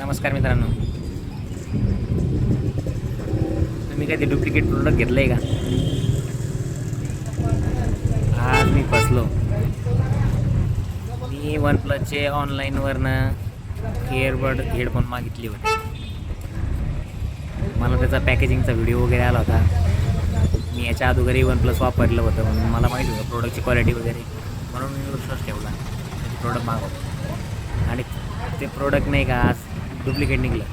नमस्कार मित्रांनो, तुम्ही काय ते डुप्लिकेट प्रोडक्ट घेतलं आहे का? आज मी फसलो. मी OnePlusचे ऑनलाईनवरनं इयरबड हेडफोन मागितले होते. मला त्याचा पॅकेजिंगचा व्हिडिओ वगैरे आला होता. मी याच्या अगोदरही OnePlus वापरलं होतं म्हणून मला माहिती होतं प्रोडक्टची क्वालिटी वगैरे, म्हणून मी विश्वास ठेवला प्रोडक्ट मागवलं. आणि ते प्रोडक्ट नाही का आज डुप्लिकेट निघलं.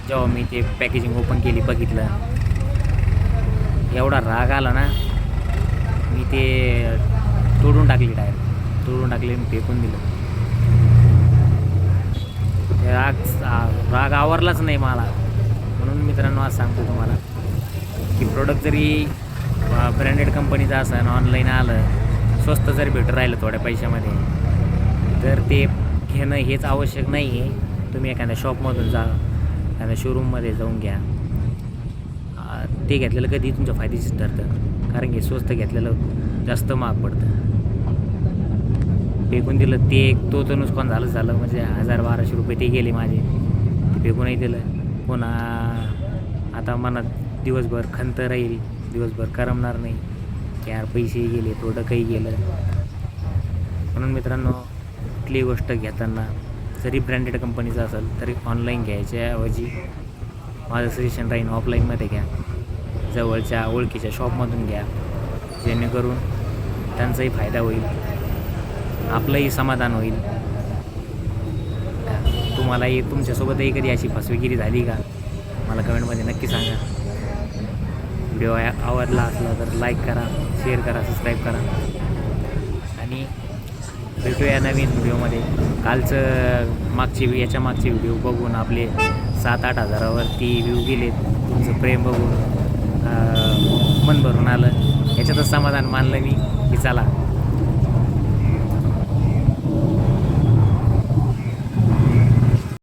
जेव्हा मी ते पॅकेजिंग ओपन केली बघितलं, एवढा राग आला ना, मी ते तोडून टाकली, डायरेक्ट तोडून टाकले आणि फेकून दिलं. ते राग आवरलाच नाही मला. म्हणून मित्रांनो आज सांगतो तुम्हाला की प्रोडक्ट जरी ब्रँडेड कंपनीचं असं ऑनलाईन आलं, स्वस्त जरी भेटून राहिलं थोड्या पैशामध्ये, तर ते घेणं हेच आवश्यक नाही आहे. तुम्ही एखाद्या शॉपमधून जा, एखाद्या शोरूममध्ये जाऊन घ्या. ते घेतलेलं कधी तुमच्या फायदेशीर ठरतं, कारण की स्वस्त घेतलेलं जास्त महाग पडतं. फेकून दिलं ते तो तर नुकसान झालं म्हणजे 1000-1200 रुपये ते गेले माझे. ते फेकूनही दिलं. पुन्हा आता मनात दिवसभर खंत राहील, दिवसभर करमणार नाही की यार पैसेही गेले, प्रोडक्टही गेलं. म्हणून मित्रांनो, कुठलीही गोष्ट घेताना जरी ब्रँडेड कंपनीचं असेल तरी ऑनलाईन घ्यायच्याऐवजी माझं सजेशन राहील ऑफलाईनमध्ये घ्या. जवळच्या ओळखीच्या शॉपमधून घ्या, जेणेकरून त्यांचाही फायदा होईल, आपलंही समाधान होईल. तुम्हालाही तुमच्यासोबतही कधी अशी फसवेगिरी झाली का? मला कमेंटमध्ये नक्की सांगा. व्हिडिओ आवडला असला तर लाईक करा, शेअर करा, सबस्क्राईब करा. आणि भेटूया नवीन व्हिडिओमध्ये. याच्या मागचे व्हिडिओ बघून आपले 7-8 हजारावरती व्ह्यू गेलेत. तुमचं प्रेम बघून मन भरून आलं. याच्यातच समाधान मानलं मी की चला